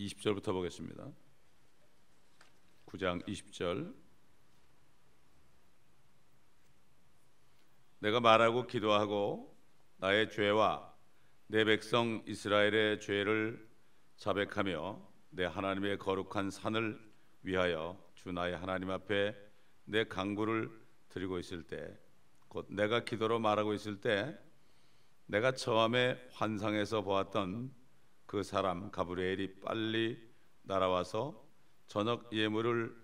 20절부터 보겠습니다. 9장 20절. 내가 말하고 기도하고 나의 죄와 내 백성 이스라엘의 죄를 자백하며 내 하나님의 거룩한 산을 위하여 주 나의 하나님 앞에 내 간구를 드리고 있을 때, 곧 내가 기도로 말하고 있을 때, 내가 처음에 환상에서 보았던 그 사람 가브리엘이 빨리 날아와서 저녁 예물을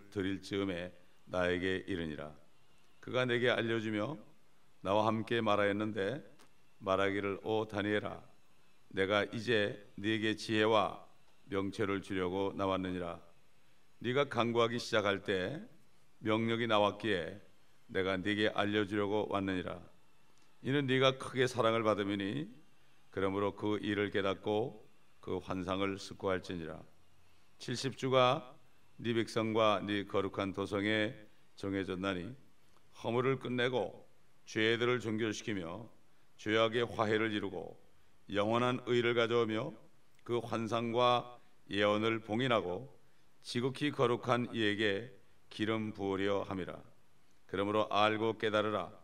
드릴 즈음에 나에게 이르니라. 그가 내게 알려주며 나와 함께 말하였는데 말하기를, 오 다니엘아, 내가 이제 네게 지혜와 명철을 주려고 나왔느니라. 네가 간구하기 시작할 때 명령이 나왔기에 내가 네게 알려주려고 왔느니라. 이는 네가 크게 사랑을 받음이니 그러므로 그 일을 깨닫고 그 환상을 숙고할지니라. 70주가 네 백성과 네 거룩한 도성에 정해졌나니 허물을 끝내고 죄들을 정결시키며 죄악의 화해를 이루고 영원한 의를 가져오며 그 환상과 예언을 봉인하고 지극히 거룩한 이에게 기름 부으려 함이라. 그러므로 알고 깨달으라.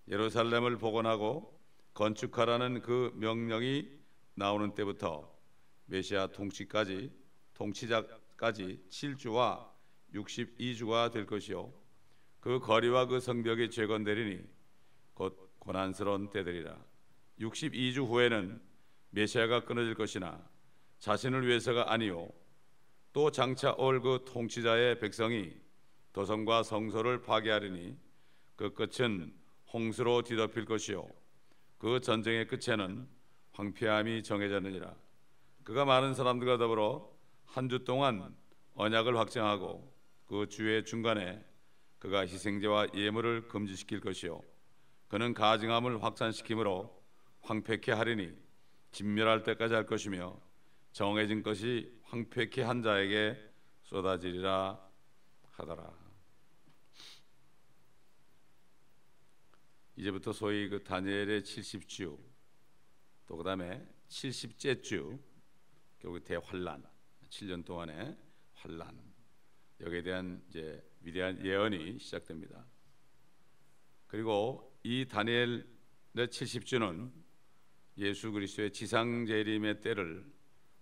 예루살렘을 복원하고 건축하라는 그 명령이 나오는 때부터 메시아 통치자까지 7주와 62주가 될 것이요 그 거리와 그 성벽이 재건되리니 곧 고난스러운 때들이라. 62주 후에는 메시아가 끊어질 것이나 자신을 위해서가 아니요 또 장차 올 그 통치자의 백성이 도성과 성소를 파괴하리니 그 끝은 홍수로 뒤덮일 것이요 그 전쟁의 끝에는 황폐함이 정해졌느니라. 그가 많은 사람들과 더불어 한 주 동안 언약을 확정하고 그 주의 중간에 그가 희생제와 예물을 금지시킬 것이요 그는 가증함을 확산시키므로 황폐케 하리니 진멸할 때까지 할 것이며 정해진 것이 황폐케 한 자에게 쏟아지리라 하더라. 이제부터 소위 그 다니엘의 70주, 또 그다음에 70째 주, 결국 대환란, 7년 동안의 환란, 여기에 대한 이제 위대한 예언이 시작됩니다. 그리고 이 다니엘의 70주는 예수 그리스도의 지상 재림의 때를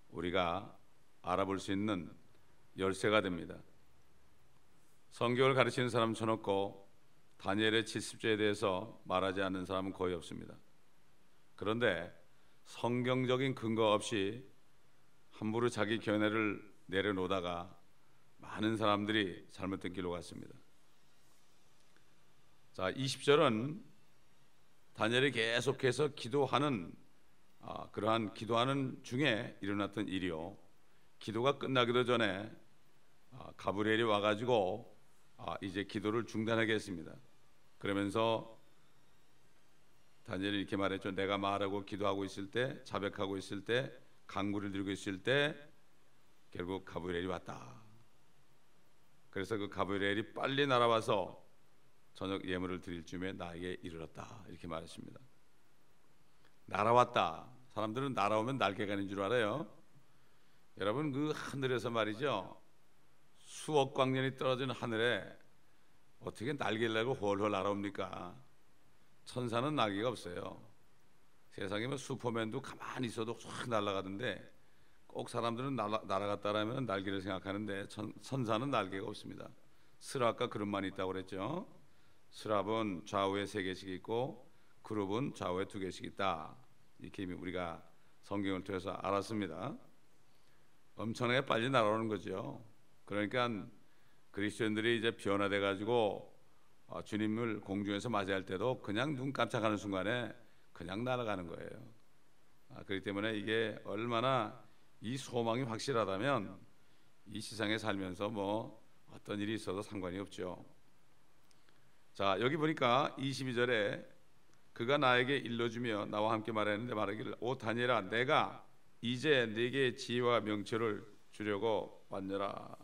우리가 알아볼 수 있는 열쇠가 됩니다. 성경을 가르치는 사람 쳐놓고 다니엘의 70주에 대해서 말하지 않는 사람은 거의 없습니다. 그런데 성경적인 근거 없이 함부로 자기 견해를 내려놓다가 많은 사람들이 잘못된 길로 갔습니다. 자, 20절은 다니엘이 계속해서 기도하는 그러한 기도하는 중에 일어났던 일이요, 기도가 끝나기도 전에 가브리엘이 와가지고 이제 기도를 중단하겠습니다. 그러면서 다니엘이 이렇게 말했죠. 내가 말하고 기도하고 있을 때, 자백하고 있을 때, 간구를 드리고 있을 때 결국 가브리엘이 왔다. 그래서 그 가브리엘이 빨리 날아와서 저녁 예물을 드릴 즈음에 나에게 이르렀다, 이렇게 말했습니다. 날아왔다. 사람들은 날아오면 날개가 있는 줄 알아요. 여러분, 그 하늘에서 말이죠, 수억 광년이 떨어진 하늘에 어떻게 날개를 달고 홀홀 날아옵니까? 천사는 날개가 없어요. 세상에 뭐 슈퍼맨도 가만히 있어도 확 날아가던데 꼭 사람들은 날아갔다라면 날개를 생각하는데 천사는 날개가 없습니다. 스랍과 그룹만 있다고 그랬죠. 스랍은 좌우에 3개씩 있고 그룹은 좌우에 2개씩 있다. 이렇게 우리가 성경을 통해서 알았습니다. 엄청나게 빨리 날아오는 거죠. 그러니까 그리스도인들이 이제 변화돼 가지고 주님을 공중에서 맞이할 때도 그냥 눈 깜짝하는 순간에 그냥 날아가는 거예요. 그렇기 때문에 이게 얼마나 이 소망이 확실하다면 이 세상에 살면서 뭐 어떤 일이 있어도 상관이 없죠. 자, 여기 보니까 22절에 그가 나에게 일러주며 나와 함께 말했는데 말하기를, 오 다니엘아, 내가 이제 네게 지혜와 명철을 주려고 왔느라.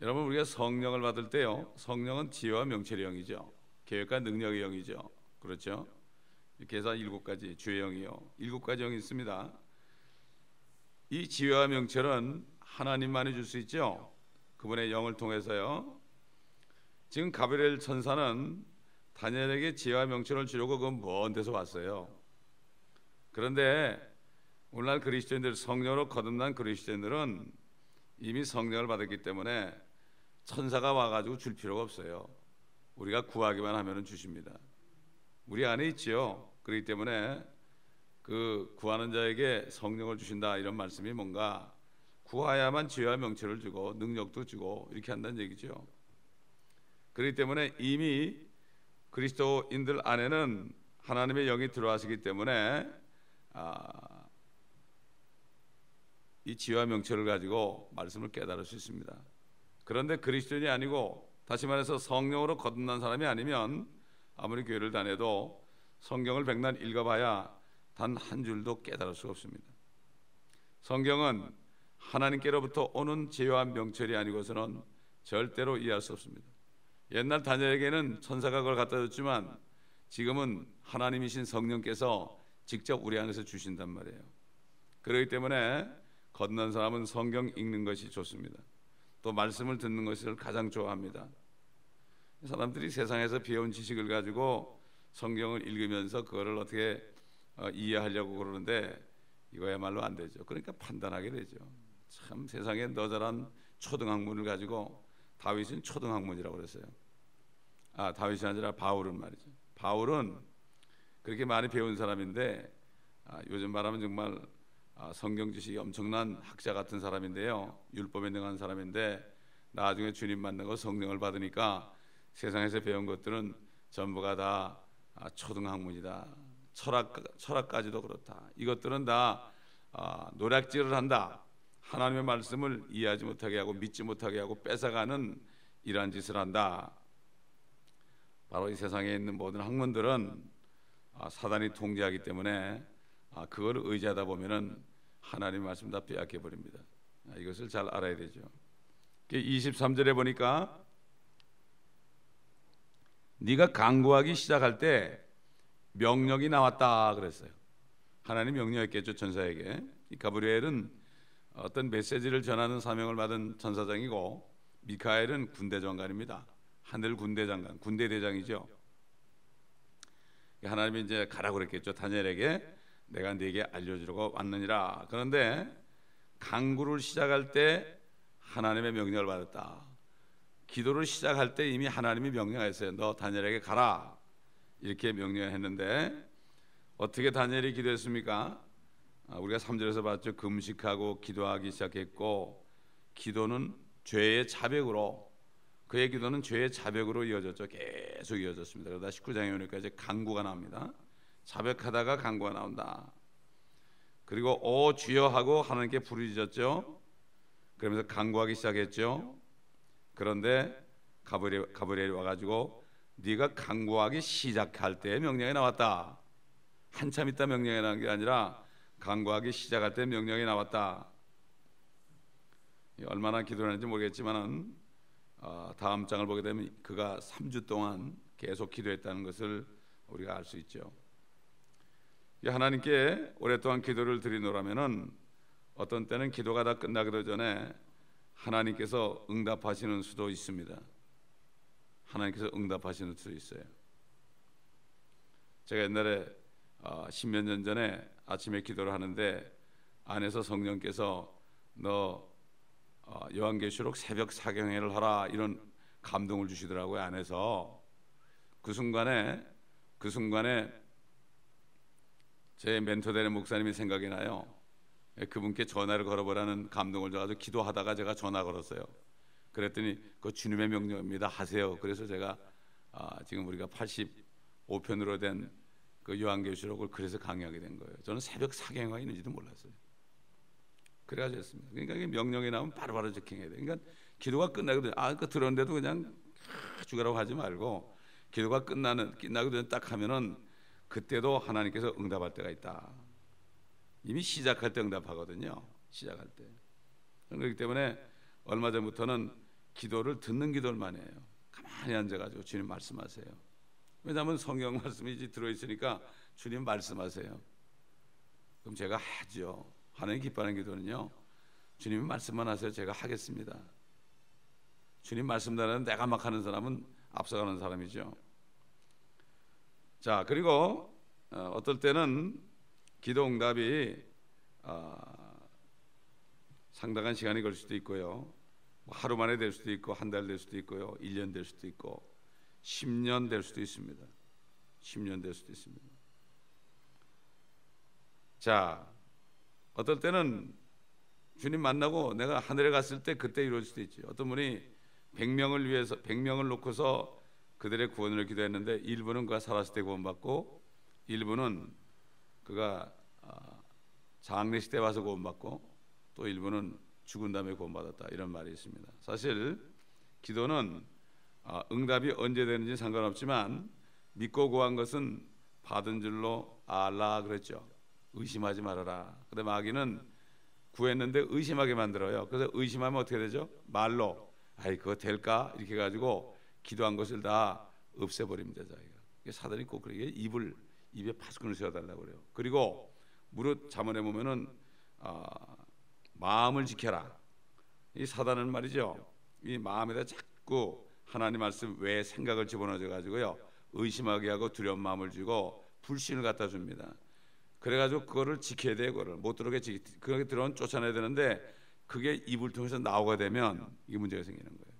여러분, 우리가 성령을 받을 때요, 성령은 지혜와 명철의 영이죠. 계획과 능력의 영이죠. 그렇죠? 이렇게 해서 7가지 주의 영이요, 7가지 영이 있습니다. 이 지혜와 명철은 하나님만이 줄 수 있죠. 그분의 영을 통해서요. 지금 가브리엘 천사는 다니엘에게 지혜와 명철을 주려고 그 먼 데서 왔어요. 그런데 오늘날 그리스도인들, 성령으로 거듭난 그리스도인들은 이미 성령을 받았기 때문에 천사가 와가지고 줄 필요가 없어요. 우리가 구하기만 하면 주십니다. 우리 안에 있지요. 그렇기 때문에 그 구하는 자에게 성령을 주신다, 이런 말씀이 뭔가 구하야만 지혜와 명철을 주고 능력도 주고 이렇게 한다는 얘기죠. 그렇기 때문에 이미 그리스도인들 안에는 하나님의 영이 들어와시기 때문에 이 지혜와 명철을 가지고 말씀을 깨달을 수 있습니다. 그런데 그리스도인이 아니고, 다시 말해서 성령으로 거듭난 사람이 아니면 아무리 교회를 다녀도 성경을 백날 읽어봐야 단 한 줄도 깨달을 수가 없습니다. 성경은 하나님께로부터 오는 지혜와 명철이 아니고서는 절대로 이해할 수 없습니다. 옛날 다니엘에게는 천사가 그걸 갖다 줬지만 지금은 하나님이신 성령께서 직접 우리 안에서 주신단 말이에요. 그렇기 때문에 거듭난 사람은 성경 읽는 것이 좋습니다. 또 말씀을 듣는 것을 가장 좋아합니다. 사람들이 세상에서 배운 지식을 가지고 성경을 읽으면서 그거를 어떻게 이해하려고 그러는데 이거야말로 안 되죠. 그러니까 판단하게 되죠. 참 세상에 너저런 초등학문을 가지고, 다윗은 초등학문이라고 그랬어요. 다윗이 아니라 바울은 말이죠. 바울은 그렇게 많이 배운 사람인데 요즘 말하면 정말 성경 지식이 엄청난 학자 같은 사람인데요. 율법에 능한 사람인데 나중에 주님 만나고 성령을 받으니까 세상에서 배운 것들은 전부가 다 초등학문이다. 철학까지도 그렇다. 이것들은 다 노략질을 한다. 하나님의 말씀을 이해하지 못하게 하고 믿지 못하게 하고 뺏어가는 이러한 짓을 한다. 바로 이 세상에 있는 모든 학문들은 사단이 통제하기 때문에 그걸 의지하다 보면은 하나님의 말씀 다 빼앗겨 버립니다. 이것을 잘 알아야 되죠. 23절에 보니까 네가 간구하기 시작할 때 명령이 나왔다 그랬어요. 하나님 명령했겠죠, 천사에게. 이 가브리엘은 어떤 메시지를 전하는 사명을 받은 천사장이고, 미카엘은 군대 장관입니다. 하늘 군대 장관, 군대 대장이죠. 하나님이 이제 가라고 그랬겠죠. 다니엘에게 내가 네게 알려주려고 왔느니라. 그런데 간구를 시작할 때 하나님의 명령을 받았다. 기도를 시작할 때 이미 하나님이 명령했어요. 너 다니엘에게 가라, 이렇게 명령했는데 어떻게 다니엘이 기도했습니까? 우리가 3절에서 봤죠. 금식하고 기도하기 시작했고, 기도는 죄의 자백으로, 그의 기도는 죄의 자백으로 이어졌죠. 계속 이어졌습니다. 그러다 19장에 오니까 이제 간구가 나옵니다. 자백하다가 간구가 나온다. 그리고 오 주여 하고 하나님께 부르짖었죠. 그러면서 간구하기 시작했죠. 그런데 가브리엘이 와가지고 네가 간구하기 시작할 때 명령이 나왔다. 한참 있다 명령이 나온 게 아니라 간구하기 시작할 때 명령이 나왔다. 얼마나 기도를 했는지 모르겠지만 다음 장을 보게 되면 그가 3주 동안 계속 기도했다는 것을 우리가 알 수 있죠. 하나님께 오랫동안 기도를 드리노라면은 어떤 때는 기도가 다 끝나기도 전에 하나님께서 응답하시는 수도 있습니다. 하나님께서 응답하시는 수도 있어요. 제가 옛날에 10몇 년 전에 아침에 기도를 하는데 안에서 성령께서 너 요한계시록 새벽 사경회를 하라, 이런 감동을 주시더라고요. 안에서 그 순간에 제 멘토 되는 목사님이 생각이 나요. 그분께 전화를 걸어보라는 감동을 줘가지고 기도하다가 제가 전화 걸었어요. 그랬더니 그 주님의 명령입니다, 하세요. 그래서 제가 지금 우리가 85편으로 된 그 요한계시록을 그래서 강의하게 된 거예요. 저는 새벽 사경회가 있는지도 몰랐어요. 그래가지고 했습니다. 그러니까 이게 명령이 나오면 바로바로 적행해야 돼요. 그러니까 기도가 끝나거든요. 그 들었는데도 그냥 죽으라고 하지 말고 기도가 끝나기 전에 딱 하면은 그때도 하나님께서 응답할 때가 있다. 이미 시작할 때 응답하거든요. 시작할 때. 그렇기 때문에 얼마 전부터는 기도를 듣는 기도를 많이 해요. 가만히 앉아가지고 주님 말씀하세요. 왜냐하면 성경 말씀이 들어있으니까 주님 말씀하세요. 그럼 제가 하죠. 하나님 기뻐하는 기도는요, 주님이 말씀만 하세요, 제가 하겠습니다. 주님 말씀대로 내가 막 하는 사람은 앞서가는 사람이죠. 자, 그리고 어떨 때는 기도 응답이 상당한 시간이 걸릴 수도 있고요, 하루 만에 될 수도 있고, 한 달 될 수도 있고요, 1년 될 수도 있고, 10년 될 수도 있습니다. 10년 될 수도 있습니다. 자, 어떨 때는 주님 만나고 내가 하늘에 갔을 때 그때 이루어질 수도 있죠. 어떤 분이 100명을 위해서 100명을 놓고서 그들의 구원을 기도했는데, 일부는 그가 살았을 때 구원받고, 일부는 그가 장례식 때 와서 구원받고, 또 일부는 죽은 다음에 구원받았다, 이런 말이 있습니다. 사실 기도는 응답이 언제 되는지 상관없지만 믿고 구한 것은 받은 줄로 알라 그랬죠. 의심하지 말아라. 근데 마귀는 구했는데 의심하게 만들어요. 그래서 의심하면 어떻게 되죠? 말로 아이 그거 될까? 이렇게 해가지고 기도한 것을 다 없애버립니다. 자기가. 사단이 꼭 그렇게 입에 파수꾼을 세워달라고 그래요. 그리고 무릇 잠언에 보면은 마음을 지켜라. 이 사단은 말이죠, 이 마음에다 자꾸 하나님 말씀 외에 생각을 집어넣어 가지고요, 의심하게 하고 두려운 마음을 주고 불신을 갖다 줍니다. 그래가지고 그거를 지켜야 돼요. 그거를 못 들어오게 그렇게 들어오면 쫓아내야 되는데, 그게 입을 통해서 나오게 되면 이게 문제가 생기는 거예요.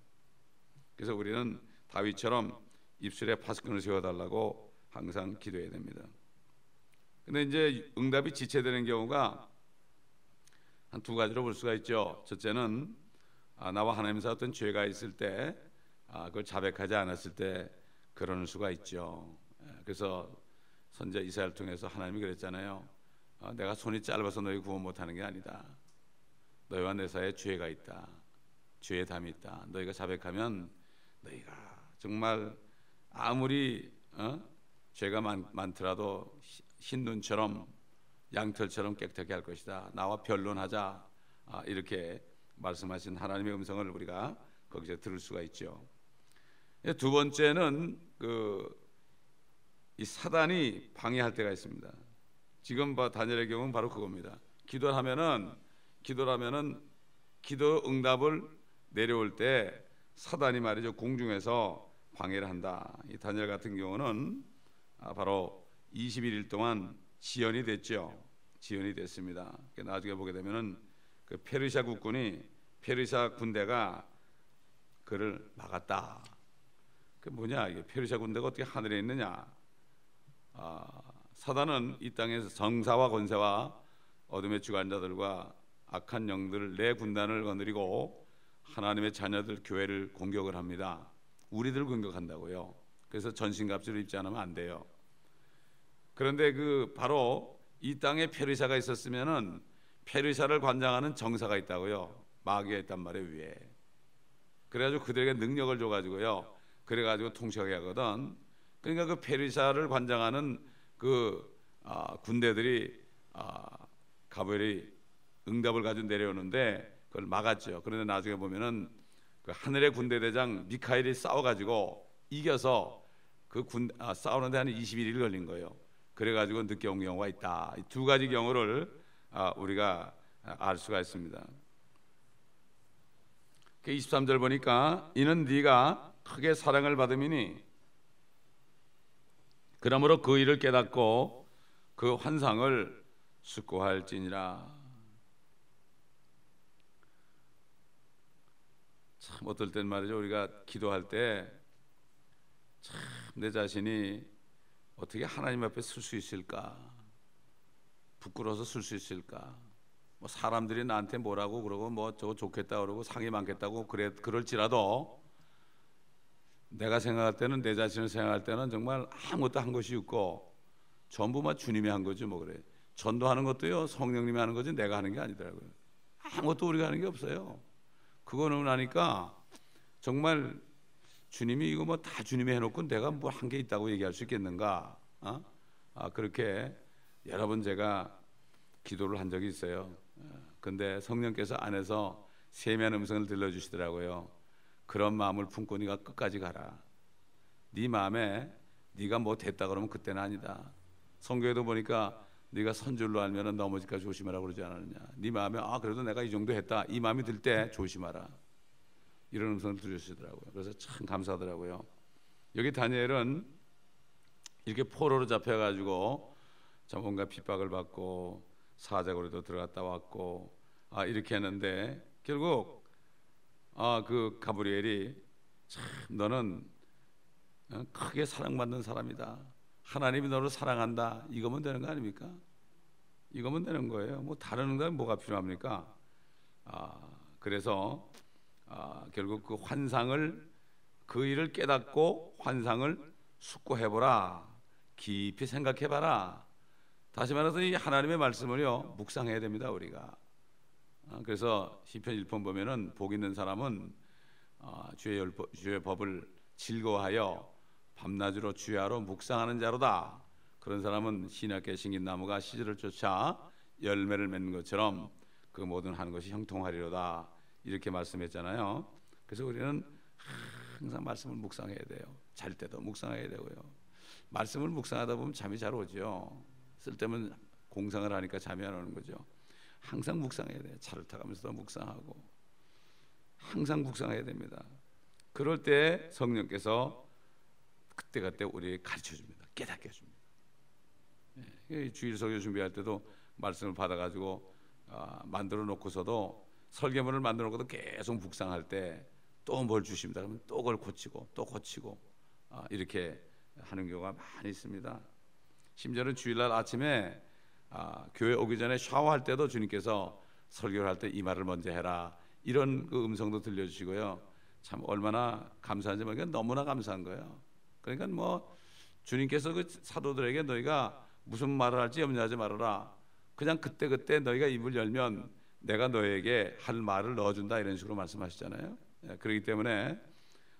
그래서 우리는 다윗처럼 입술에 파수꾼을 세워달라고 항상 기도해야 됩니다. 근데 이제 응답이 지체되는 경우가 한 두 가지로 볼 수가 있죠. 첫째는 나와 하나님 사이 어떤 죄가 있을 때, 그걸 자백하지 않았을 때 그러는 수가 있죠. 그래서 선지자 이사야를 통해서 하나님이 그랬잖아요. 내가 손이 짧아서 너희 구원 못하는 게 아니다. 너희와 내 사이에 죄가 있다. 죄의 담이 있다. 너희가 자백하면 너희가 정말 아무리 죄가 많더라도 흰 눈처럼 양털처럼 깨끗하게 할 것이다. 나와 변론하자. 이렇게 말씀하신 하나님의 음성을 우리가 거기서 들을 수가 있죠. 두 번째는 이 사단이 방해할 때가 있습니다. 지금 다니엘의 경우는 바로 그겁니다. 기도를 하면은 기도 응답을 내려올 때 사단이 말이죠, 공중에서 방해를 한다. 이 다니엘 같은 경우는 바로 21일 동안 지연이 됐죠. 지연이 됐습니다. 나중에 보게 되면은 그 페르시아 국군이, 페르시아 군대가 그를 막았다. 그 뭐냐, 이게 페르시아 군대가 어떻게 하늘에 있느냐? 사단은 이 땅에서 정사와 권세와 어둠의 주관자들과 악한 영들을, 내 군단을 거느리고 하나님의 자녀들 교회를 공격을 합니다. 우리들 공격한다고요. 그래서 전신갑주를 입지 않으면 안 돼요. 그런데 바로 이 땅에 페르시아가 있었으면은 페르시아를 관장하는 정사가 있다고요. 마귀가 있단 말이에요, 위에. 그래가지고 그들에게 능력을 줘가지고요, 그래가지고 통치하게 하거든. 그러니까 그 페르시아를 관장하는 군대들이 가브엘이 응답을 가지고 내려오는데 그걸 막았죠. 그런데 나중에 보면은 그 하늘의 군대 대장 미카엘이 싸워가지고 이겨서 싸우는데 한 21일 걸린 거예요. 그래가지고 늦게 온 경우가 있다. 이 두 가지 경우를 우리가 알 수가 있습니다. 23절 보니까 이는 네가 크게 사랑을 받음이니 그러므로 그 일을 깨닫고 그 환상을 숙고할지니라. 참 어떨 땐 말이죠, 우리가 기도할 때 참 내 자신이 어떻게 하나님 앞에 설 수 있을까, 부끄러워서 설 수 있을까, 뭐 사람들이 나한테 뭐라고 그러고 뭐 저거 좋겠다 그러고 상이 많겠다고 그럴지라도 내가 생각할 때는, 내 자신을 생각할 때는 정말 아무것도 한 것이 없고 전부 막 주님이 한 거지. 뭐 그래, 전도하는 것도요 성령님이 하는 거지 내가 하는 게 아니더라고요. 아무것도 우리가 하는 게 없어요. 그거는 하니까 정말 주님이 이거 뭐 다 주님이 해놓고 내가 뭐 한 게 있다고 얘기할 수 있겠는가? 그렇게 여러 번 제가 기도를 한 적이 있어요. 근데 성령께서 안에서 세미한 음성을 들려주시더라고요. 그런 마음을 품고 네가 끝까지 가라. 네 마음에 네가 뭐 됐다 그러면 그때는 아니다. 성경에도 보니까 네가 선줄로 알면은 넘어질까 조심하라 그러지 않았느냐. 네 마음에 그래도 내가 이 정도 했다, 이 마음이 들 때 조심하라, 이런 음성을 들으시더라고요. 그래서 참 감사하더라고요. 여기 다니엘은 이렇게 포로로 잡혀가지고 참 뭔가 핍박을 받고 사자고리도 들어갔다 왔고 이렇게 했는데 결국 그 가브리엘이 참 너는 크게 사랑받는 사람이다, 하나님이 너를 사랑한다, 이거면 되는 거 아닙니까? 이거면 되는 거예요. 뭐 다른 건 뭐가 필요합니까? 그래서 결국 그 환상을, 그 일을 깨닫고 환상을 숙고해보라, 깊이 생각해봐라. 다시 말해서 이 하나님의 말씀을요 묵상해야 됩니다, 우리가. 그래서 시편 1편 보면은 복 있는 사람은 주의 법을 즐거워하여 밤낮으로 주야로 묵상하는 자로다. 그런 사람은 신학계 심긴 나무가 시절을 쫓아 열매를 맺는 것처럼 그 모든 하는 것이 형통하리로다, 이렇게 말씀했잖아요. 그래서 우리는 항상 말씀을 묵상해야 돼요. 잘 때도 묵상해야 되고요. 말씀을 묵상하다 보면 잠이 잘 오죠. 쓸데없는 공상을 하니까 잠이 안 오는 거죠. 항상 묵상해야 돼요. 차를 타가면서도 묵상하고 항상 묵상해야 됩니다. 그럴 때 성령께서 그때그때 우리에게 가르쳐 줍니다. 깨닫게 해줍니다. 주일 설교 준비할 때도 말씀을 받아가지고 만들어 놓고서도, 설계문을 만들어 놓고도 계속 묵상할 때 또 뭘 주십니다. 그러면 또 그걸 고치고 또 고치고 이렇게 하는 경우가 많이 있습니다. 심지어는 주일날 아침에 교회 오기 전에 샤워할 때도 주님께서 설교를 할 때 이 말을 먼저 해라, 이런 그 음성도 들려주시고요. 참 얼마나 감사한지 모르겠, 너무나 감사한 거예요. 그러니까 뭐 주님께서 그 사도들에게 너희가 무슨 말을 할지 염려하지 말아라, 그냥 그때그때 너희가 입을 열면 내가 너에게 할 말을 넣어준다, 이런 식으로 말씀하시잖아요. 그렇기 때문에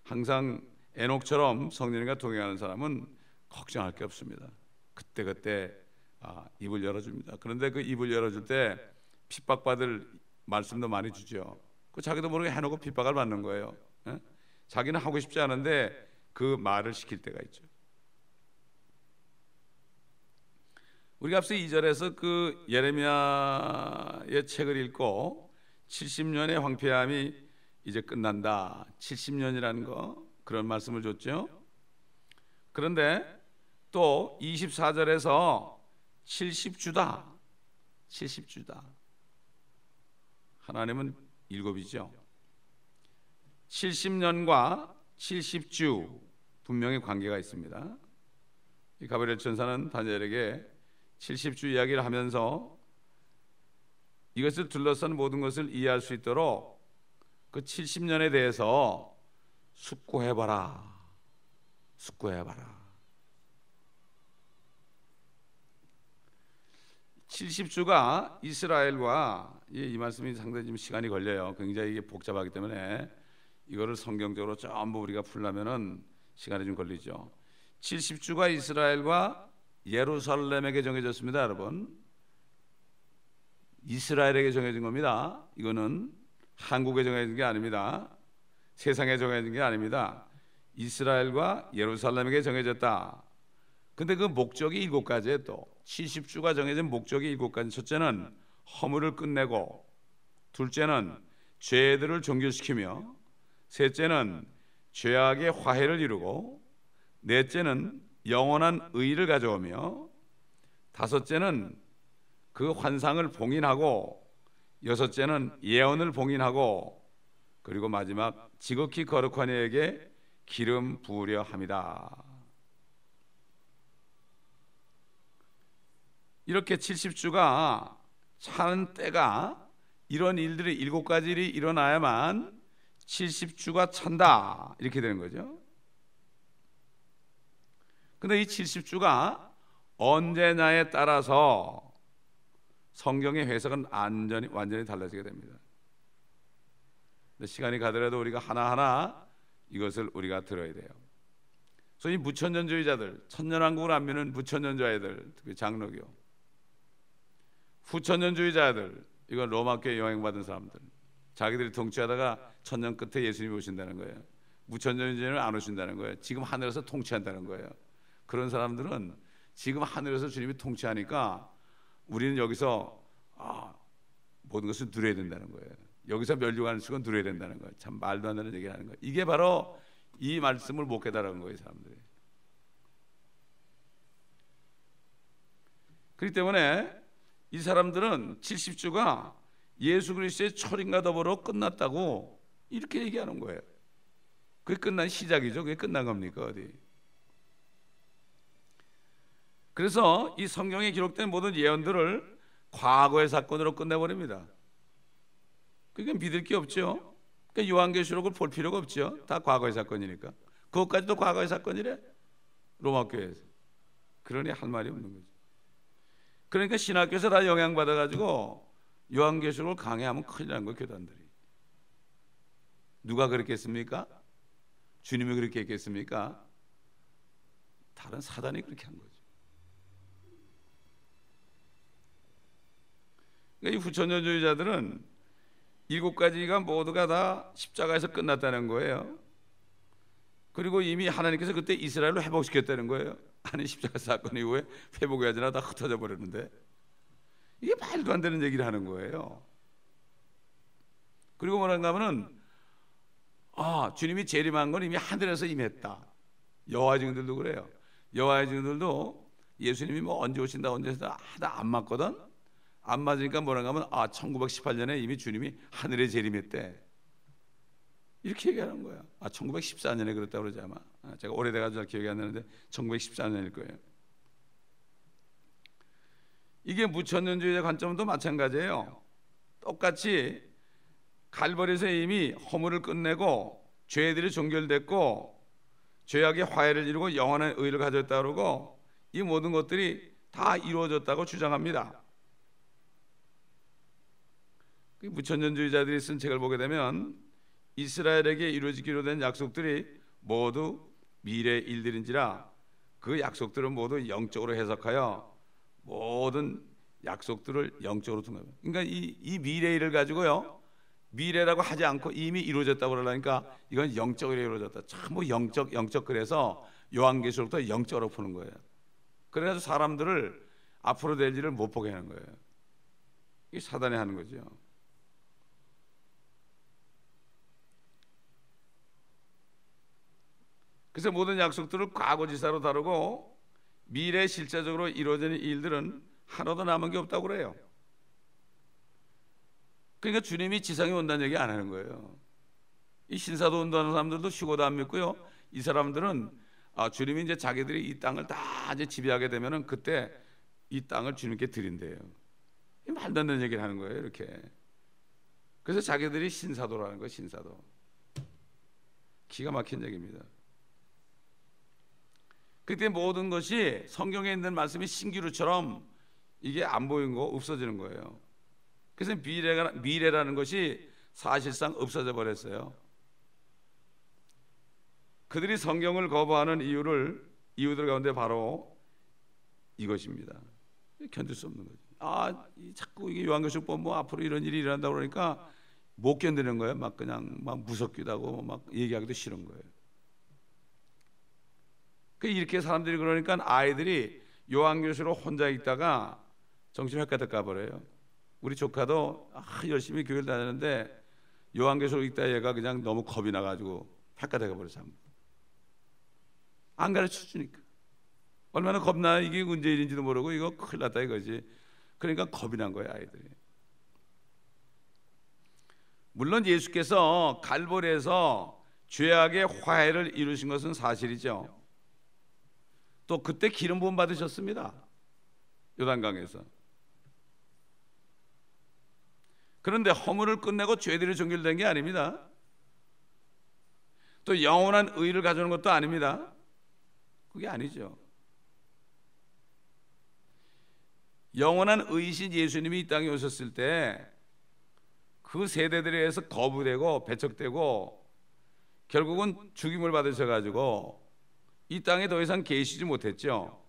항상 에녹처럼 성령님과 동행하는 사람은 걱정할 게 없습니다. 그때그때 입을 열어줍니다. 그런데 그 입을 열어줄 때 핍박받을 말씀도 많이 주죠. 그 자기도 모르게 해놓고 핍박을 받는 거예요. 자기는 하고 싶지 않은데 그 말을 시킬 때가 있죠. 우리가 앞서 2절에서 그 예레미야의 책을 읽고 70년의 황폐함이 이제 끝난다, 70년이라는 거, 그런 말씀을 줬죠. 그런데 또 24절에서 70주다, 70주다. 하나님은 7이죠. 70년과 70주 분명히 관계가 있습니다. 이 가브리엘 천사는 다니엘에게 70주 이야기를 하면서 이것을 둘러싼 모든 것을 이해할 수 있도록 그 70년에 대해서 숙고해봐라, 숙고해봐라. 70주가 이스라엘과, 이 말씀이 상당히 좀 시간이 걸려요. 굉장히 이게 복잡하기 때문에 이거를 성경적으로 전부 우리가 풀려면은 시간이 좀 걸리죠. 70주가 이스라엘과 예루살렘에게 정해졌습니다, 여러분. 이스라엘에게 정해진 겁니다. 이거는 한국에 정해진 게 아닙니다. 세상에 정해진 게 아닙니다. 이스라엘과 예루살렘에게 정해졌다. 근데 그 목적이 7가지에 또 70주가 정해진 목적이 7가지. 첫째는 허물을 끝내고, 둘째는 죄들을 종결시키며, 셋째는 죄악의 화해를 이루고, 넷째는 영원한 의를 가져오며, 다섯째는 그 환상을 봉인하고, 여섯째는 예언을 봉인하고, 그리고 마지막 지극히 거룩한 이에게 기름 부으려 함이다. 이렇게 70주가 차는 때가, 이런 일들이 7가지 일이 일어나야만 70주가 찬다, 이렇게 되는 거죠. 근데 이 70주가 언제냐에 따라서 성경의 해석은 완전히 달라지게 됩니다. 근데 시간이 가더라도 우리가 하나하나 이것을 우리가 들어야 돼요. 소위 무천년주의자들, 천년왕국을 안 믿는 무천년주의자들, 특히 장로교, 후천년주의자들, 이건 로마교회 영향받은 사람들, 자기들이 통치하다가 천년 끝에 예수님이 오신다는 거예요. 무천년주의는 안 오신다는 거예요. 지금 하늘에서 통치한다는 거예요. 그런 사람들은 지금 하늘에서 주님이 통치하니까 우리는 여기서 모든 것을 누려야 된다는 거예요. 여기서 멸류관을 쓰고 누려야 된다는 거예요. 참 말도 안 되는 얘기를 하는 거예요. 이게 바로 이 말씀을 못 깨달은 거예요, 사람들이. 그렇기 때문에 이 사람들은 70주가 예수 그리스도의 철인과 더불어 끝났다고 이렇게 얘기하는 거예요. 그게 끝난 시작이죠. 그게 끝난 겁니까 어디? 그래서 이 성경에 기록된 모든 예언들을 과거의 사건으로 끝내버립니다. 그게 믿을 게 없죠. 그러니까 요한계시록을 볼 필요가 없죠. 다 과거의 사건이니까. 그것까지도 과거의 사건이래, 로마 교회에서. 그러니 할 말이 없는 거죠. 그러니까 신학교에서 다 영향받아가지고 요한계시록을 강해하면 큰일 나는 거예요, 교단들이. 누가 그렇게 했습니까? 주님이 그렇게 했겠습니까? 다른 사단이 그렇게 한 거죠. 그러니까 이 후천년주의자들은 7가지가 모두가 다 십자가에서 끝났다는 거예요. 그리고 이미 하나님께서 그때 이스라엘로 회복시켰다는 거예요. 아니, 십자가 사건 이후에 회복이 아니라 다 흩어져 버렸는데, 이게 말도 안 되는 얘기를 하는 거예요. 그리고 뭐라는가 하면은 주님이 재림한 건 이미 하늘에서 임했다. 여호와의 증인들도 그래요. 여호와의 증인들도 예수님이 뭐 언제 오신다 언제 오신다 하다 안 맞거든. 안 맞으니까 뭐라는가 하면 1918년에 이미 주님이 하늘에 재림했대, 이렇게 얘기하는 거야. 1914년에 그랬다고 그러지 아마. 제가 오래돼가지고 기억이 안 나는데 1914년일 거예요. 이게 무천년주의의 관점도 마찬가지예요. 똑같이 갈보리에서 이미 허물을 끝내고 죄들이 종결됐고 죄악의 화해를 이루고 영원한 의를 가졌다고 그러고 이 모든 것들이 다 이루어졌다고 주장합니다. 무천년주의자들이 쓴 책을 보게 되면 이스라엘에게 이루어지기로 된 약속들이 모두 미래의 일들인지라 그 약속들은 모두 영적으로 해석하여 모든 약속들을 영적으로 통합니다. 그러니까 이 미래의 일을 가지고요, 미래라고 하지 않고 이미 이루어졌다고 그러니까 이건 영적으로 이루어졌다. 참 뭐 영적 그래서 요한계시록도 영적으로 푸는 거예요. 그래서 사람들을 앞으로 될 일을 못 보게 하는 거예요. 이게 사단이 하는 거죠. 그래서 모든 약속들을 과거지사로 다루고 미래 실제적으로 이루어지는 일들은 하나도 남은 게 없다고 그래요. 그러니까 주님이 지상에 온다는 얘기 안 하는 거예요. 이 신사도 온다는 사람들도 쉬고도 안 믿고요. 이 사람들은 주님이 이제 자기들이 이 땅을 다 이제 지배하게 되면은 그때 이 땅을 주님께 드린대요. 말도 안 되는 얘기를 하는 거예요, 이렇게. 그래서 자기들이 신사도라는 거예요, 신사도. 기가 막힌 얘기입니다. 그때 모든 것이 성경에 있는 말씀이 신기루처럼 이게 안 보이는 거 없어지는 거예요. 그래서 미래라는 것이 사실상 없어져 버렸어요. 그들이 성경을 거부하는 이유들 가운데 바로 이것입니다. 견딜 수 없는 거죠. 자꾸 이게 요한계시록 보면 뭐 앞으로 이런 일이 일어난다고 그러니까 못 견디는 거예요. 막 그냥 막 무섭기도 하고 막 얘기하기도 싫은 거예요. 이렇게 사람들이 그러니까 아이들이 요한계시록 혼자 있다가 정신 헷갈려 가버려요. 우리 조카도 열심히 교회를 다니는데 요한계시록 읽다 얘가 그냥 너무 겁이 나가지고 헷갈려 가버려서 안 가르쳐 주니까. 얼마나 겁나, 이게 언제 일인지도 모르고 이거 큰일 났다 이거지. 그러니까 겁이 난 거예요, 아이들이. 물론 예수께서 갈보리에서 죄악의 화해를 이루신 것은 사실이죠. 또 그때 기름 부음 받으셨습니다, 요단강에서. 그런데 허물을 끝내고 죄들이 종결된 게 아닙니다. 또 영원한 의를 가져오는 것도 아닙니다. 그게 아니죠. 영원한 의이신 예수님이 이 땅에 오셨을 때 그 세대들에 의해서 거부되고 배척되고 결국은 죽임을 받으셔가지고 이 땅에 더 이상 계시지 못했죠.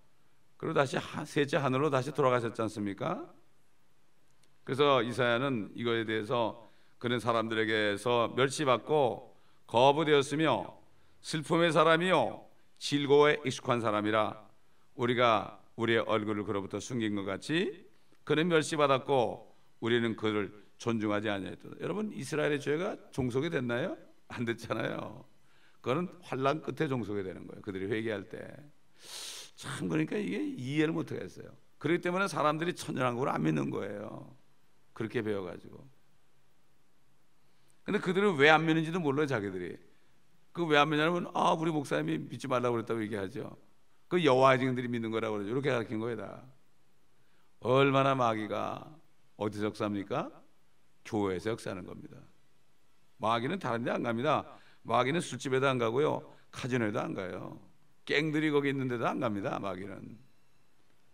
그리고 다시 셋째 하늘로 다시 돌아가셨지 않습니까? 그래서 이사야는 이거에 대해서 그는 사람들에게서 멸시받고 거부되었으며 슬픔의 사람이요 즐거워에 익숙한 사람이라 우리가 우리의 얼굴을 그로부터 숨긴 것 같이 그는 멸시받았고 우리는 그를 존중하지 아니하였다. 여러분, 이스라엘의 죄가 종속이 됐나요? 안 됐잖아요. 그거는 환난 끝에 종속이 되는 거예요. 그들이 회개할 때. 참, 그러니까 이게 이해를 못 하겠어요. 그렇기 때문에 사람들이 천연왕국을 안 믿는 거예요. 그렇게 배워가지고. 근데 그들은 왜 안 믿는지도 몰라요. 자기들이. 그 왜 안 믿냐면, 우리 목사님이 믿지 말라고 그랬다고 얘기하죠. 그 여호와의 증인들이 믿는 거라고 그러죠. 이렇게 가르친 거예요 다. 얼마나 마귀가 어디서 역사합니까? 교회에서 역사하는 겁니다. 마귀는 다른 데 안 갑니다. 마귀는 술집에도 안 가고요, 카지노에도 안 가요. 갱들이 거기 있는데도 안 갑니다. 마귀는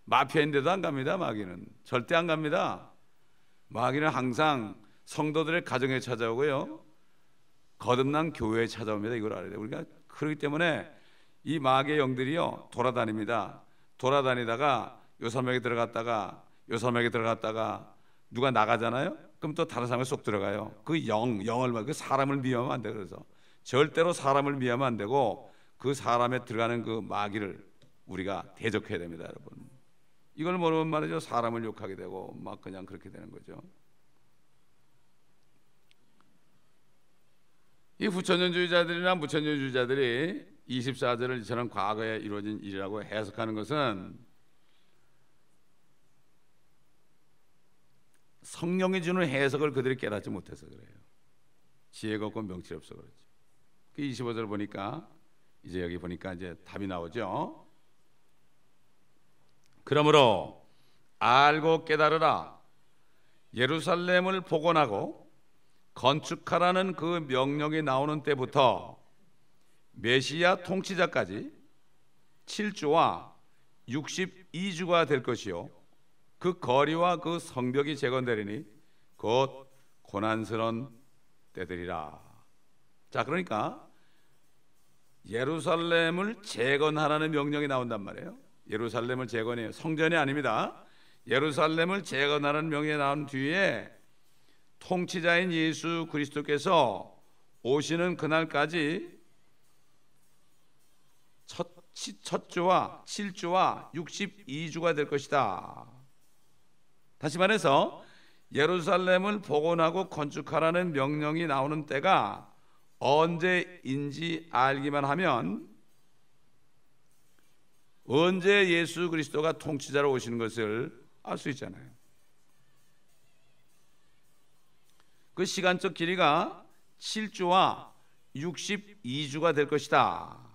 마피아인데도 안 갑니다. 마귀는 절대 안 갑니다. 마귀는 항상 성도들의 가정에 찾아오고요, 거듭난 교회에 찾아옵니다. 이걸 알아야 돼요. 우리가 그렇기 때문에 이 마귀의 영들이요 돌아다닙니다. 돌아다니다가 요 사람에게 들어갔다가 요 사람에게 들어갔다가 누가 나가잖아요. 그럼 또 다른 사람에 쏙 들어가요. 그 영을 그 사람을 미워하면 안 돼. 그래서 절대로 사람을 미워하면 안 되고 그 사람에 들어가는 그 마귀를 우리가 대적해야 됩니다, 여러분. 이걸 모르면 말이죠, 사람을 욕하게 되고 막 그냥 그렇게 되는 거죠. 이 후천년주의자들이나 무천년주의자들이 24절을 저는 과거에 이루어진 일이라고 해석하는 것은 성령이 주는 해석을 그들이 깨닫지 못해서 그래요. 지혜가 없고 명철이 없어 그렇지. 그 25절 보니까 이제 여기 보니까 이제 답이 나오죠. 그러므로 알고 깨달으라. 예루살렘을 복원하고 건축하라는 그 명령이 나오는 때부터 메시아 통치자까지 7주와 62주가 될 것이요, 그 거리와 그 성벽이 재건되리니 곧 고난스러운 때들이라. 자, 그러니까 예루살렘을 재건하라는 명령이 나온단 말이에요. 예루살렘을 재건해요. 성전이 아닙니다. 예루살렘을 재건하라는 명령이 나온 뒤에 통치자인 예수 그리스도께서 오시는 그날까지 첫 주와 7주와 62주가 될 것이다. 다시 말해서 예루살렘을 복원하고 건축하라는 명령이 나오는 때가 언제인지 알기만 하면 언제 예수 그리스도가 통치자로 오시는 것을 알 수 있잖아요. 그 시간적 길이가 7주와 62주가 될 것이다.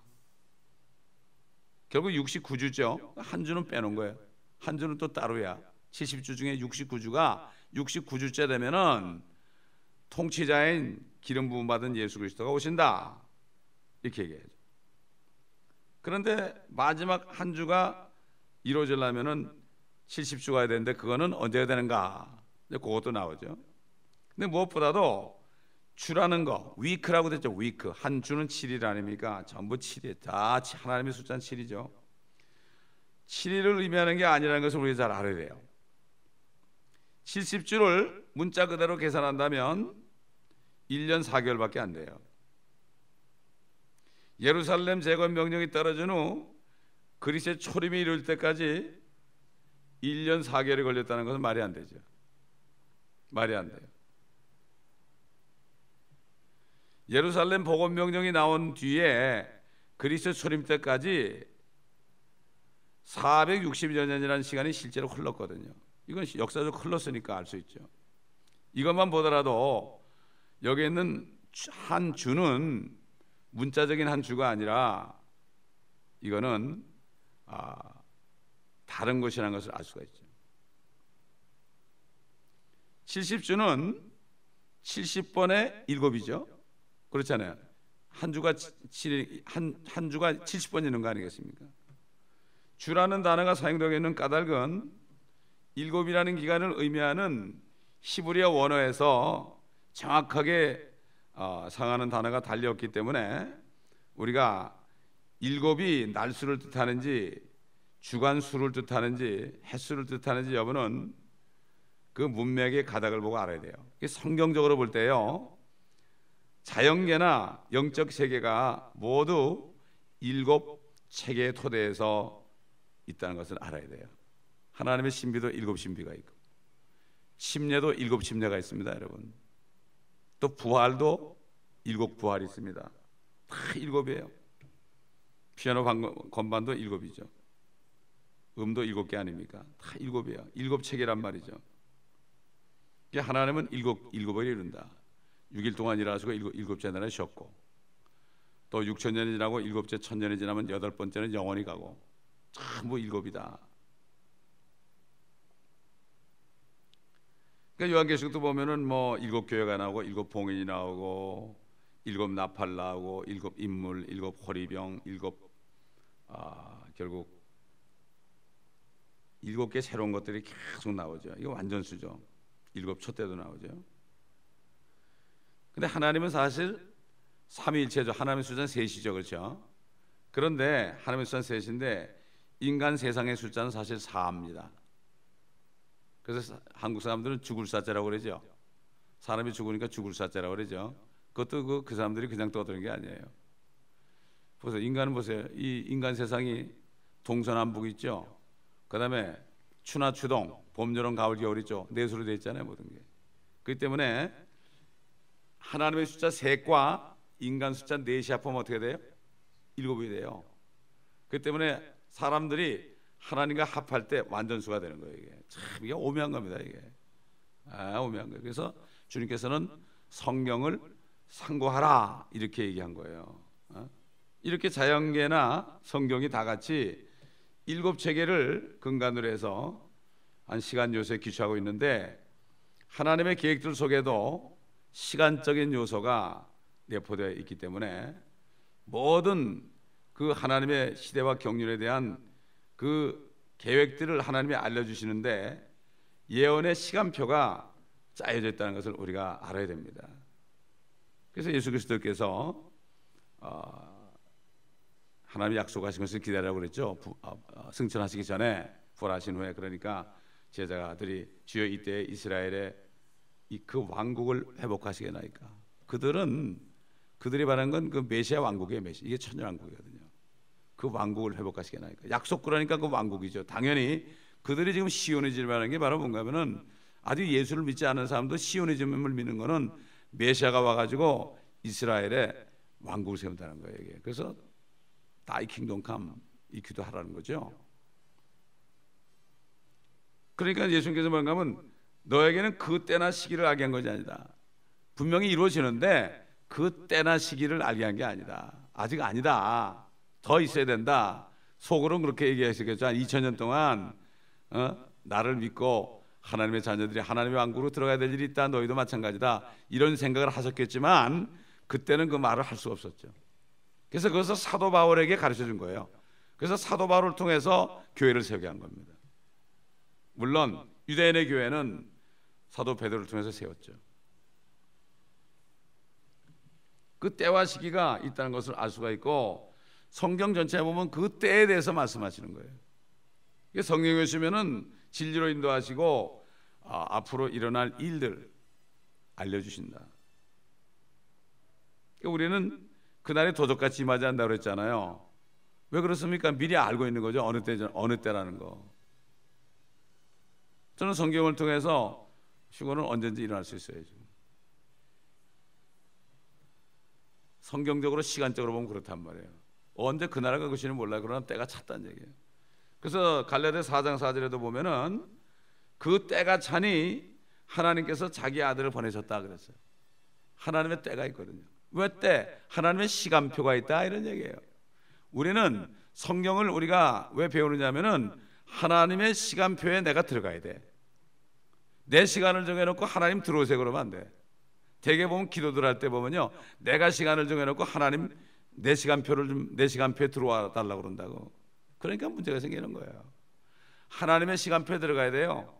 결국 69주죠. 한 주는 빼놓은 거예요. 한 주는 또 따로야. 70주 중에 69주가 69주째 되면은 통치자인 기름 부음 받은 예수 그리스도가 오신다. 이렇게 얘기해야죠. 그런데 마지막 한 주가 이루어지려면은 70주가 해야 되는데 그거는 언제가 되는가? 그것도 나오죠. 근데 무엇보다도 주라는 거, 위크라고 됐죠. 위크. 한 주는 7일 아닙니까? 전부 7일. 다 하나님의 숫자는 7이죠. 7일을 의미하는 게 아니라는 것을 우리가 잘 알아야 돼요. 70주를 문자 그대로 계산한다면 1년 4개월밖에 안 돼요. 예루살렘 재건 명령이 떨어진 후 그리스의 초림이 이룰 때까지 1년 4개월이 걸렸다는 것은 말이 안 되죠. 말이 안 돼요. 예루살렘 복원 명령이 나온 뒤에 그리스도 초림 때까지 460여 년이라는 시간이 실제로 흘렀거든요. 이건 역사적으로 흘렀으니까 알 수 있죠. 이것만 보더라도 여기 있는 한 주는 문자적인 한 주가 아니라 이거는 다른 것이라는 것을 알 수가 있죠. 70주는 70번의 7이죠. 그렇잖아요. 한 주가 70번 있는 거 아니겠습니까? 주라는 단어가 사용되고 있는 까닭은 7이라는 기간을 의미하는 히브리어 원어에서 정확하게 상하는 단어가 달려있기 때문에 우리가 7이 날수를 뜻하는지 주간수를 뜻하는지 횟수를 뜻하는지 여부는 그 문맥의 가닥을 보고 알아야 돼요. 성경적으로 볼 때요, 자연계나 영적 세계가 모두 7체계의 토대에서 있다는 것을 알아야 돼요. 하나님의 신비도 7신비가 있고 침례도 7침례가 있습니다, 여러분. 또 부활도 7부활이 있습니다. 다 7이에요. 피아노 건반도 7이죠. 음도 7개 아닙니까? 다 7이에요. 7체계란 말이죠. 하나님은 7을 이룬다. 6일 동안 일하시고 7째 날에 쉬었고, 또 6천년이 지나고 7째 천년이 지나면 8번째는 영원히 가고, 전부 7이다. 그러니까 요한계시록도 보면은 뭐 7교회가 나오고 7봉인이 나오고 7나팔 나오고 7인물, 7호리병, 결국 7개 새로운 것들이 계속 나오죠. 이거 완전수죠. 7촛대도 나오죠. 근데 하나님은 사실 삼위일체죠. 하나님의 숫자는 셋이죠, 그렇죠? 그런데 하나님의 숫자는 셋인데 인간 세상의 숫자는 사실 4입니다. 그래서 한국 사람들은 죽을 사자라고 그러죠. 사람이 죽으니까 죽을 사자라고 그러죠. 그것도 그 사람들이 그냥 떠드는 게 아니에요. 보세요. 인간은 보세요. 이 인간 세상이 동서남북 있죠. 그 다음에 추나 추동, 봄, 여름, 가을, 겨울 있죠. 넷으로 되어 있잖아요, 모든 게. 그렇기 때문에 하나님의 숫자 3과 인간 숫자 4이 합하면 어떻게 돼요? 7이 돼요. 그렇기 때문에 사람들이 하나님과 합할 때 완전수가 되는 거예요. 이게 오묘한 겁니다. 이게 오묘한 거예요. 그래서 주님께서는 성경을 상고하라 이렇게 얘기한 거예요. 이렇게 자연계나 성경이 다 같이 7체계를 근간으로 해서 한 시간 요소에 기초하고 있는데, 하나님의 계획들 속에도 시간적인 요소가 내포되어 있기 때문에 모든 그 하나님의 시대와 경륜에 대한 그 계획들을 하나님이 알려주시는데 예언의 시간표가 짜여져 있다는 것을 우리가 알아야 됩니다. 그래서 예수 그리스도께서 하나님이 약속하신 것을 기다리라고 그랬죠. 승천하시기 전에, 부활하신 후에. 그러니까 제자들이 주여 이때 이스라엘의 그 왕국을 회복하시게나이까. 그들이 바라는 건 그 메시아 왕국이에요. 이게 천년왕국이거든요. 그 왕국을 회복하시게나이까. 약속 그러니까 그 왕국이죠. 당연히 그들이 지금 시오니즘을 말하는 게 바로 뭔가 하면은, 아직 예수를 믿지 않은 사람도 시오니즘을 믿는 거는 메시아가 와가지고 이스라엘의 왕국을 세운다는 거예요. 이게. 그래서 Thy kingdom come, 이 기도하라는 거죠. 그러니까 예수님께서 뭔가 하면 너에게는 그 때나 시기를 알게 한 것이 아니다. 분명히 이루어지는데 그 때나 시기를 알게 한 게 아니다. 아직 아니다. 더 있어야 된다. 속으로는 그렇게 얘기하시겠죠. 한 2000년 동안 나를 믿고 하나님의 자녀들이 하나님의 왕국으로 들어가야 될 일이 있다. 너희도 마찬가지다. 이런 생각을 하셨겠지만 그때는 그 말을 할 수가 없었죠. 그래서 그것을 사도 바울에게 가르쳐 준 거예요. 그래서 사도 바울을 통해서 교회를 세우게 한 겁니다. 물론 유대인의 교회는 사도 베드로를 통해서 세웠죠. 그 때와 시기가 있다는 것을 알 수가 있고, 성경 전체에 보면 그 때에 대해서 말씀하시는 거예요. 성경에 보시면은 진리로 인도하시고 앞으로 일어날 일들 알려주신다. 우리는 그날에 도적같이 임하지 않는다고 그랬잖아요. 왜 그렇습니까? 미리 알고 있는 거죠. 어느 때라는 거. 저는 성경을 통해서 휴거는 언제든지 일어날 수 있어요. 지금. 성경적으로 시간적으로 보면 그렇단 말이에요. 언제 그날가 그것이는 몰라요. 그러나 때가 찼다는 얘기예요. 그래서 갈라디아 4장 4절에도 보면은 그 때가 차니 하나님께서 자기 아들을 보내셨다 그랬어요. 하나님의 때가 있거든요. 왜 때? 하나님의 시간표가 있다 이런 얘기예요. 우리는 성경을 우리가 왜 배우느냐면은 하나님의 시간표에 내가 들어가야 돼. 내 시간을 정해놓고 하나님 들어오세요 그러면 안 돼. 대개 보면 기도들 할 때 보면요, 내가 시간을 정해놓고 하나님 내 시간표에 들어와 달라고 그런다고. 그러니까 문제가 생기는 거예요. 하나님의 시간표에 들어가야 돼요.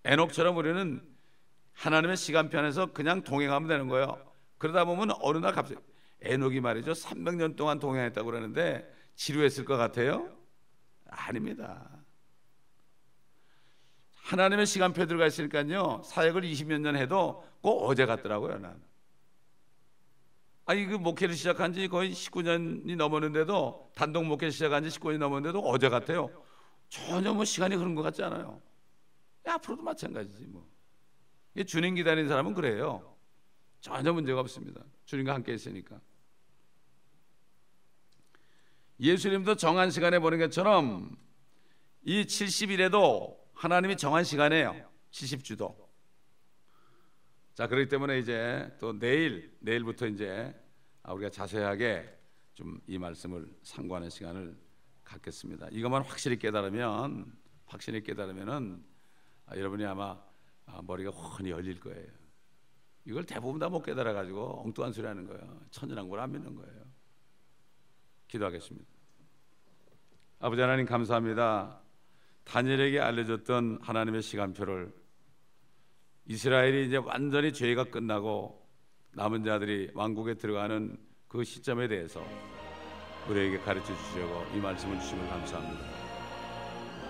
에녹처럼 우리는 하나님의 시간표 안에서 그냥 동행하면 되는 거예요. 그러다 보면 어느 날 갑자기, 에녹이 말이죠 300년 동안 동행했다고 그러는데 지루했을 것 같아요? 아닙니다. 하나님의 시간표에 들어가 있으니까요, 사역을 20몇 년 해도 꼭 어제 같더라고요. 난. 그 목회를 시작한 지 거의 19년이 넘었는데도, 단독 목회 시작한 지 19년이 넘었는데도 어제 같아요. 전혀 시간이 흐른 것 같지 않아요. 앞으로도 마찬가지지 뭐. 주님 기다리는 사람은 그래요. 전혀 문제가 없습니다. 주님과 함께 있으니까. 예수님도 정한 시간에 보는 것처럼 이 70일에도 하나님이 정한 시간이에요. 70주도. 자, 그렇기 때문에 이제 또 내일부터 이제 우리가 자세하게 좀 이 말씀을 상고하는 시간을 갖겠습니다. 이것만 확실히 깨달으면은 여러분이 아마 머리가 훤히 열릴 거예요. 이걸 대부분 다 못 깨달아 가지고 엉뚱한 소리 하는 거예요. 천연왕국을 안 믿는 거예요. 기도하겠습니다. 아버지 하나님 감사합니다. 다니엘에게 알려줬던 하나님의 시간표를 이스라엘이 이제 완전히 죄가 끝나고 남은 자들이 왕국에 들어가는 그 시점에 대해서 우리에게 가르쳐 주시려고 이 말씀을 주시면 감사합니다.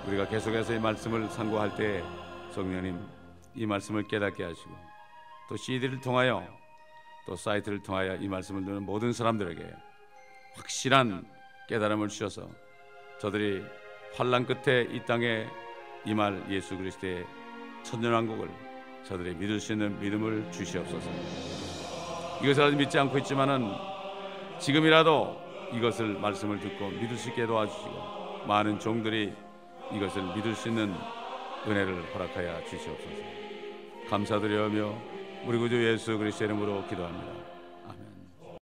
우리가 계속해서 이 말씀을 상고할 때 성령님 이 말씀을 깨닫게 하시고 또 CD를 통하여 또 사이트를 통하여 이 말씀을 듣는 모든 사람들에게 확실한 깨달음을 주셔서 저들이 환난 끝에 이 땅에 임할 예수 그리스도의 천년왕국을 저들이 믿을 수 있는 믿음을 주시옵소서. 이것을 아직 믿지 않고 있지만은 지금이라도 이것을 말씀을 듣고 믿을 수 있게 도와주시고 많은 종들이 이것을 믿을 수 있는 은혜를 허락하여 주시옵소서. 감사드리며 우리 구주 예수 그리스도의 이름으로 기도합니다.